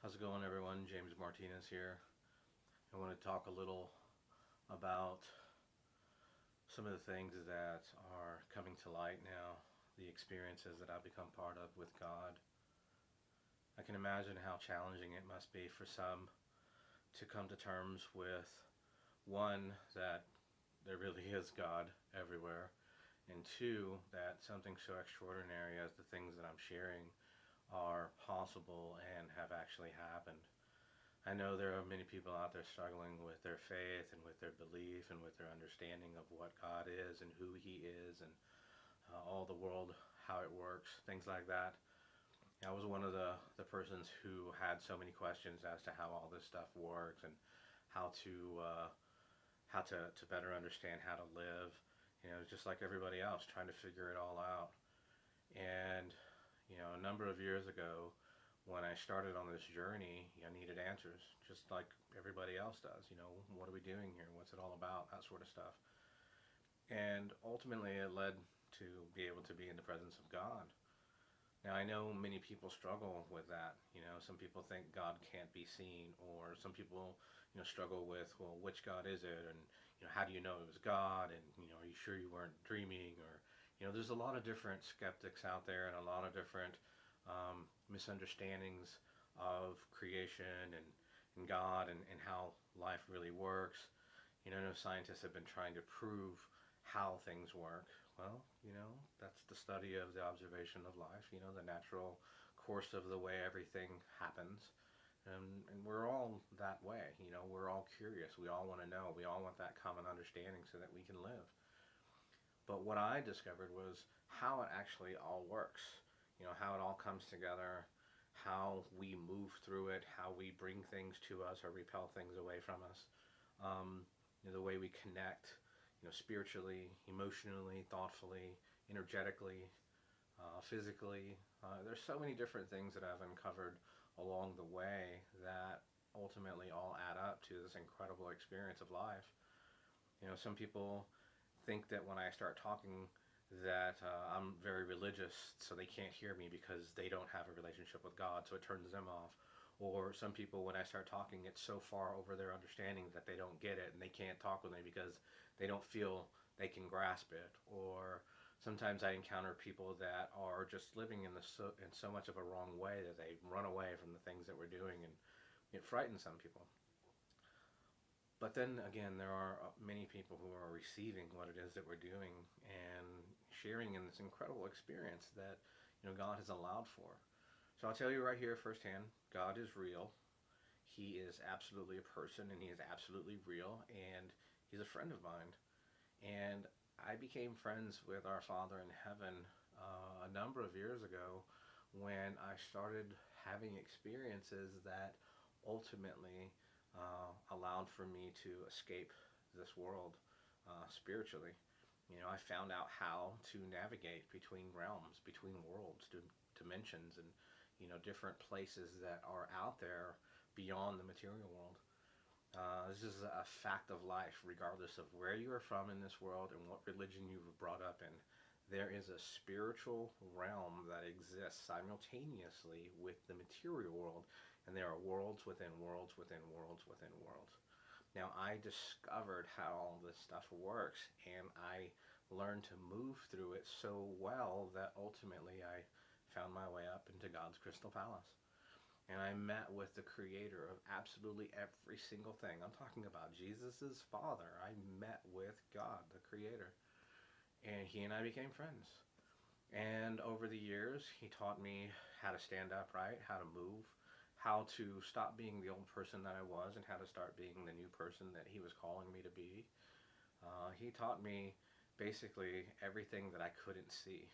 How's it going, everyone? James Martinez here. I want to talk a little about some of the things that are coming to light now, the experiences that I've become part of with God. I can imagine how challenging it must be for some to come to terms with one, that there really is God everywhere, and two, that something so extraordinary as the things that I'm sharing are possible and have actually happened. I know there are many people out there struggling with their faith and with their belief and with their understanding of what God is and who He is and all the world, how it works, things like that. I was one of the persons who had so many questions as to how all this stuff works and how to to better understand how to live. Just like everybody else, trying to figure it all out. And a number of years ago, when I started on this journey, I needed answers, just like everybody else does. What are we doing here? What's it all about? That sort of stuff. And ultimately, it led to be able to be in the presence of God. Now, I know many people struggle with that. Some people think God can't be seen, or some people, struggle with, well, which God is it? And, how do you know it was God? And, are you sure you weren't dreaming? Or, there's a lot of different skeptics out there and a lot of different misunderstandings of creation and God and how life really works. No scientists have been trying to prove how things work. Well, that's the study of the observation of life, the natural course of the way everything happens. And we're all that way. We're all curious. We all want to know. We all want that common understanding so that we can live. But what I discovered was how it actually all works. How it all comes together, how we move through it, how we bring things to us or repel things away from us. The way we connect, spiritually, emotionally, thoughtfully, energetically, physically. There's so many different things that I've uncovered along the way that ultimately all add up to this incredible experience of life. Some people think that when I start talking that I'm very religious, so they can't hear me because they don't have a relationship with God, so it turns them off. Or some people, when I start talking, it's so far over their understanding that they don't get it and they can't talk with me because they don't feel they can grasp it. Or sometimes I encounter people that are just living in so much of a wrong way that they run away from the things that we're doing, and it frightens some people. But then again, there are many people who are receiving what it is that we're doing and sharing in this incredible experience that God has allowed for. So I'll tell you right here firsthand, God is real. He is absolutely a person, and He is absolutely real, and He's a friend of mine. And I became friends with our Father in heaven a number of years ago when I started having experiences that ultimately allowed for me to escape this world spiritually. I found out how to navigate between realms, between worlds, dimensions, and different places that are out there beyond the material world. This is a fact of life, regardless of where you are from in this world and what religion you were brought up in. There is a spiritual realm that exists simultaneously with the material world, and there are worlds within worlds within worlds within worlds. Now, I discovered how all this stuff works, and I learned to move through it so well that ultimately I found my way up into God's crystal palace. And I met with the creator of absolutely every single thing. I'm talking about Jesus' father. I met with God, the creator. And he and I became friends. And over the years, he taught me how to stand upright, how to move, how to stop being the old person that I was, and how to start being the new person that he was calling me to be. He taught me basically everything that I couldn't see.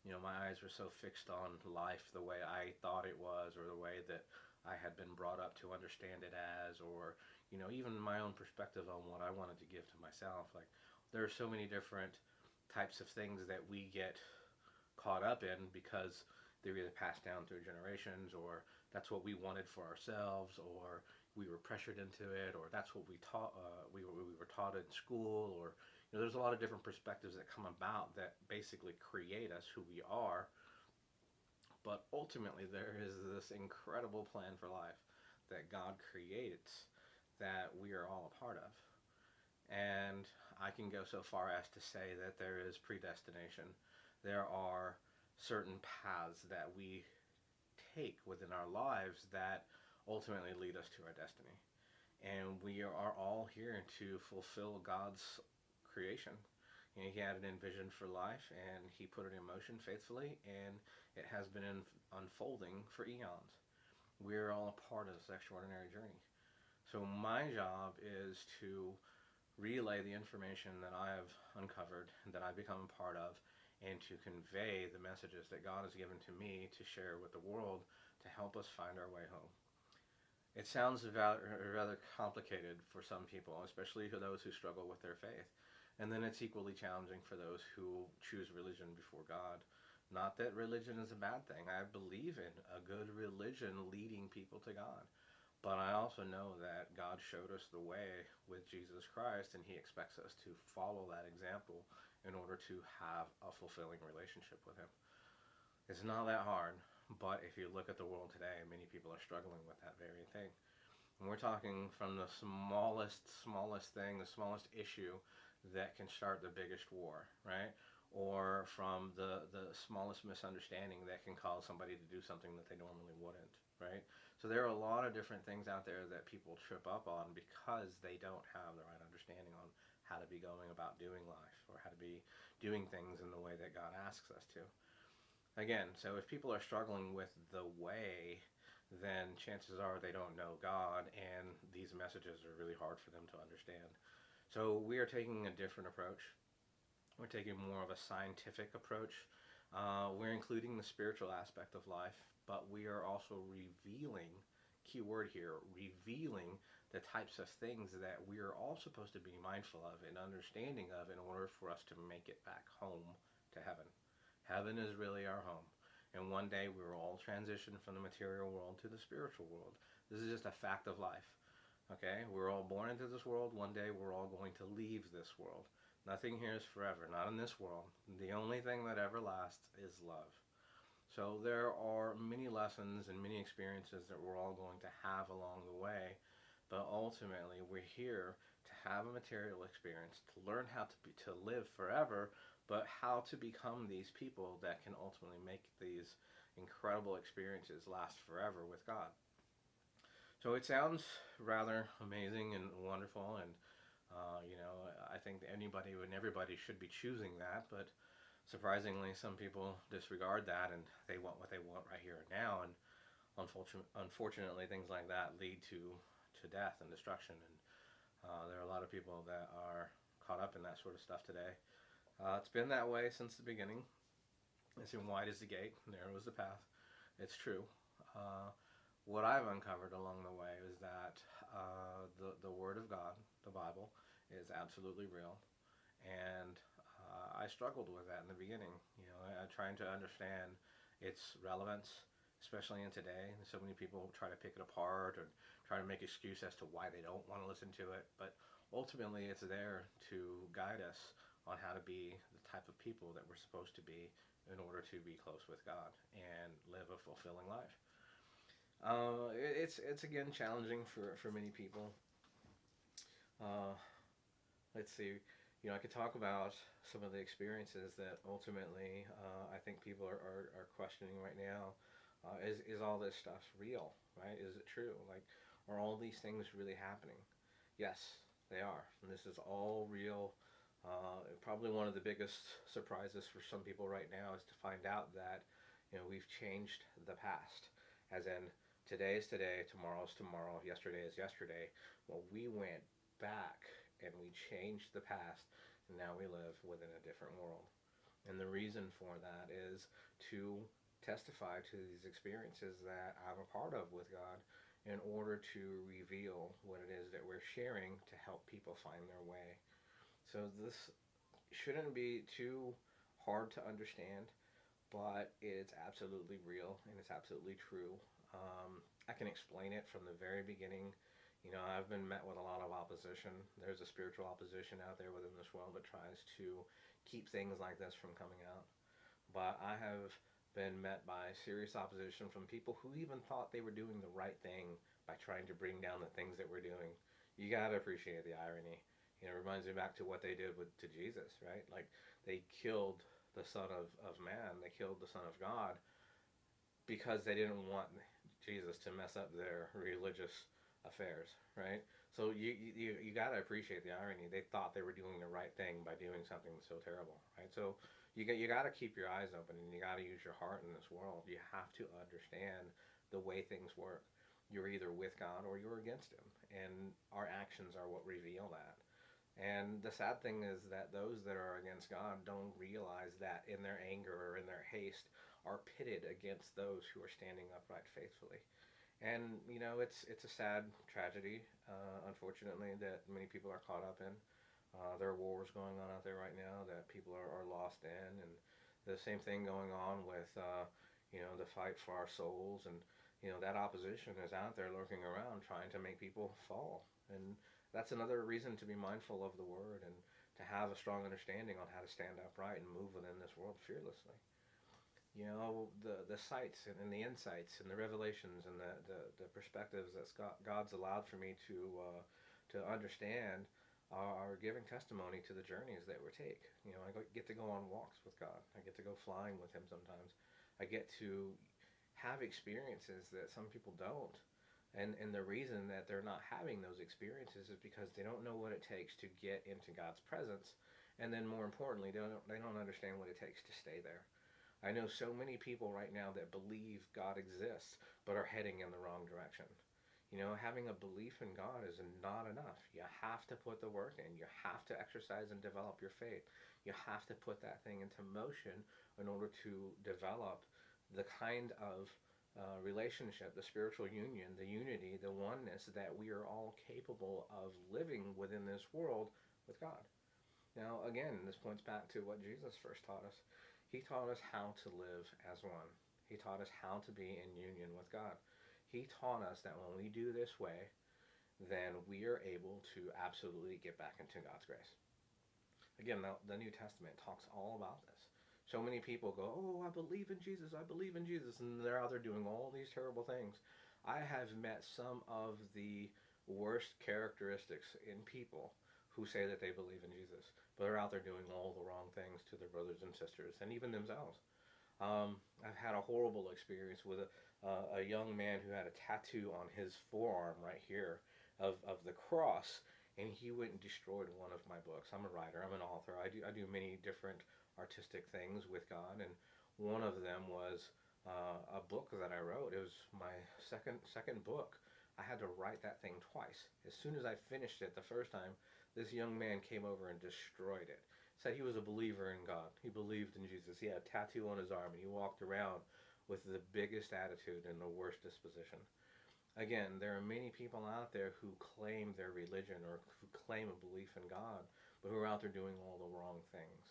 My eyes were so fixed on life the way I thought it was, or the way that I had been brought up to understand it as, or, even my own perspective on what I wanted to give to myself. Like, there are so many different types of things that we get caught up in because they're either passed down through generations, or that's what we wanted for ourselves, or we were pressured into it, or that's what we were taught in school, or there's a lot of different perspectives that come about that basically create us who we are. But ultimately, there is this incredible plan for life. that God creates that we are all a part of. And I can go so far as to say that there is predestination. There are certain paths that we take within our lives that ultimately lead us to our destiny. And we are all here to fulfill God's creation. You know, he had an envision for life, and he put it in motion faithfully, and it has been unfolding for eons. We're all a part of this extraordinary journey. So my job is to relay the information that I have uncovered, that I've become a part of, and to convey the messages that God has given to me to share with the world to help us find our way home. It sounds rather complicated for some people, especially for those who struggle with their faith. And then it's equally challenging for those who choose religion before God. Not that religion is a bad thing. I believe in a good religion leading people to God. But I also know that God showed us the way with Jesus Christ, and he expects us to follow that example in order to have a fulfilling relationship with him. It's not that hard, but if you look at the world today, many people are struggling with that very thing. And we're talking from the smallest thing, the smallest issue that can start the biggest war, right? Or from the smallest misunderstanding that can cause somebody to do something that they normally wouldn't, right? So there are a lot of different things out there that people trip up on because they don't have the right understanding on how to be going about doing life, or how to be doing things in the way that God asks us to. Again, so if people are struggling with the way, then chances are they don't know God, and these messages are really hard for them to understand. So we are taking a different approach. We're taking more of a scientific approach. We're including the spiritual aspect of life, but we are also revealing, key word here, revealing the types of things that we are all supposed to be mindful of and understanding of in order for us to make it back home to heaven. Heaven is really our home. And one day we will all transition from the material world to the spiritual world. This is just a fact of life. Okay? We're all born into this world. One day we're all going to leave this world. Nothing here is forever, not in this world. The only thing that ever lasts is love. So there are many lessons and many experiences that we're all going to have along the way. But ultimately, we're here to have a material experience, to learn how to live forever, but how to become these people that can ultimately make these incredible experiences last forever with God. So it sounds rather amazing and wonderful, and I think anybody and everybody should be choosing that, but surprisingly, some people disregard that and they want what they want right here and now, and unfortunately, things like that lead to death and destruction, and there are a lot of people that are caught up in that sort of stuff today. It's been that way since the beginning. It's in wide is the gate, narrow is the path. It's true. Uh, what I've uncovered along the way is that the Word of God, the Bible, is absolutely real, and I struggled with that in the beginning. Trying to understand its relevance, especially in today. So many people try to pick it apart or try to make excuse as to why they don't want to listen to it, but ultimately it's there to guide us on how to be the type of people that we're supposed to be in order to be close with God and live a fulfilling life. It's again challenging for many people. Uh, let's see. I could talk about some of the experiences that ultimately I think people are questioning right now. Is all this stuff real, right? Is it true? Like, are all these things really happening? Yes, they are. And this is all real. Probably one of the biggest surprises for some people right now is to find out that we've changed the past, as in today is today, tomorrow is tomorrow, yesterday is yesterday. Well, we went back and we changed the past, and now we live within a different world. And the reason for that is to testify to these experiences that I'm a part of with God in order to reveal what it is that we're sharing to help people find their way. So this shouldn't be too hard to understand, but it's absolutely real and it's absolutely true. I can explain it from the very beginning. I've been met with a lot of opposition. There's a spiritual opposition out there within this world that tries to keep things like this from coming out. But I have been met by serious opposition from people who even thought they were doing the right thing by trying to bring down the things that we're doing. You got to appreciate the irony. You know, it reminds me back to what they did to Jesus, right? Like they killed the Son of Man, they killed the Son of God because they didn't want Jesus to mess up their religious affairs, right? So you got to appreciate the irony. They thought they were doing the right thing by doing something so terrible, right? So you got to keep your eyes open and you got to use your heart in this world. You have to understand the way things work. You're either with God or you're against Him, and our actions are what reveal that. And the sad thing is that those that are against God don't realize that in their anger or in their haste are pitted against those who are standing upright faithfully. And you know, it's a sad tragedy, unfortunately, that many people are caught up in. There are wars going on out there right now that people are lost in, and the same thing going on with you know, the fight for our souls, and you know that opposition is out there lurking around trying to make people fall. And that's another reason to be mindful of the word and to have a strong understanding on how to stand upright and move within this world fearlessly. You know, the sights and the insights and the revelations and the perspectives that God's allowed for me to understand are giving testimony to the journeys that we take. You know, I get to go on walks with God. I get to go flying with Him sometimes. I get to have experiences that some people don't. And the reason that they're not having those experiences is because they don't know what it takes to get into God's presence. And then more importantly, they don't understand what it takes to stay there. I know so many people right now that believe God exists but are heading in the wrong direction. You know, having a belief in God is not enough. You have to put the work in. You have to exercise and develop your faith. You have to put that thing into motion in order to develop the kind of relationship, the spiritual union, the unity, the oneness that we are all capable of living within this world with God. Now, again, this points back to what Jesus first taught us. He taught us how to live as one. He taught us how to be in union with God. He taught us that when we do this way, then we are able to absolutely get back into God's grace. Again, the New Testament talks all about this. So many people go, "Oh, I believe in Jesus, I believe in Jesus," and they're out there doing all these terrible things. I have met some of the worst characteristics in people who say that they believe in Jesus, but are out there doing all the wrong things to their brothers and sisters and even themselves. I've had a horrible experience with a young man who had a tattoo on his forearm right here of the cross, and he went and destroyed one of my books. I'm a writer. I'm an author. I do many different artistic things with God, and one of them was a book that I wrote. It was my second book. I had to write that thing twice. As soon as I finished it the first time, this young man came over and destroyed it. Said he was a believer in God. He believed in Jesus. He had a tattoo on his arm, and he walked around with the biggest attitude and the worst disposition. Again, there are many people out there who claim their religion or who claim a belief in God, but who are out there doing all the wrong things.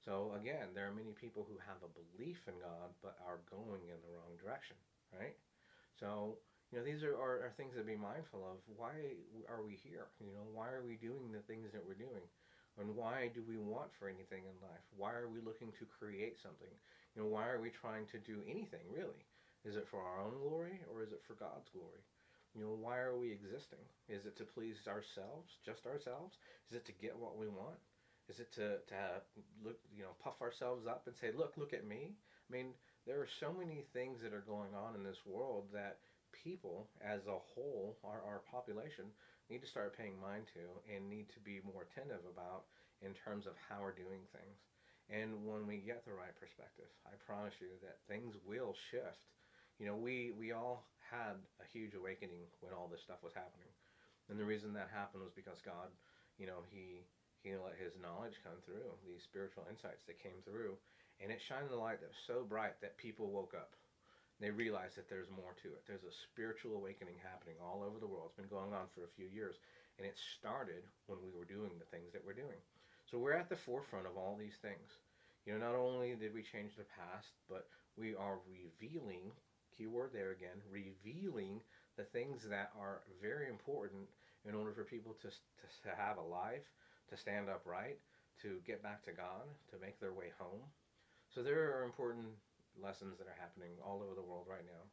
So again, there are many people who have a belief in God but are going in the wrong direction, right? So, you know, these are things to be mindful of. Why are we here? You know, why are we doing the things that we're doing? And why do we want for anything in life? Why are we looking to create something? You know, why are we trying to do anything, really? Is it for our own glory or is it for God's glory? You know, why are we existing? Is it to please ourselves, just ourselves? Is it to get what we want? Is it to look, you know, puff ourselves up and say, look at me? I mean, there are so many things that are going on in this world that people as a whole, our population, need to start paying mind to and need to be more attentive about in terms of how we're doing things. And when we get the right perspective, I promise you that things will shift. You know, we all had a huge awakening when all this stuff was happening. And the reason that happened was because God, you know, he let his knowledge come through, these spiritual insights that came through, and it shined a light that was so bright that people woke up. They realized that there's more to it. There's a spiritual awakening happening all over the world. It's been going on for a few years, and it started when we were doing the things that we're doing. So we're at the forefront of all these things. You know, not only did we change the past, but we are revealing, keyword there again, revealing the things that are very important in order for people to have a life, to stand upright, to get back to God, to make their way home. So there are important, lessons that are happening all over the world right now.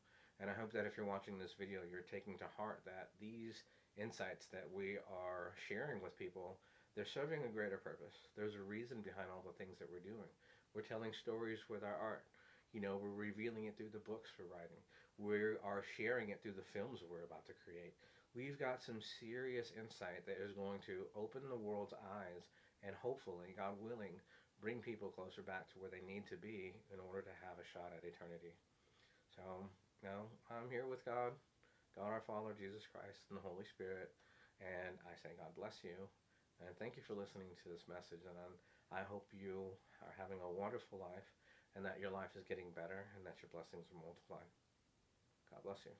And I hope that if you're watching this video, you're taking to heart that these insights that we are sharing with people, they're serving a greater purpose. There's a reason behind all the things that we're doing. We're telling stories with our art. We're revealing it through the books we're writing. We are sharing it through the films we're about to create. We've got some serious insight that is going to open the world's eyes and hopefully, God willing, bring people closer back to where they need to be in order to have a shot at eternity. So, I'm here with God, God our Father, Jesus Christ, and the Holy Spirit, and I say God bless you, and thank you for listening to this message, and I hope you are having a wonderful life, and that your life is getting better, and that your blessings are multiplied. God bless you.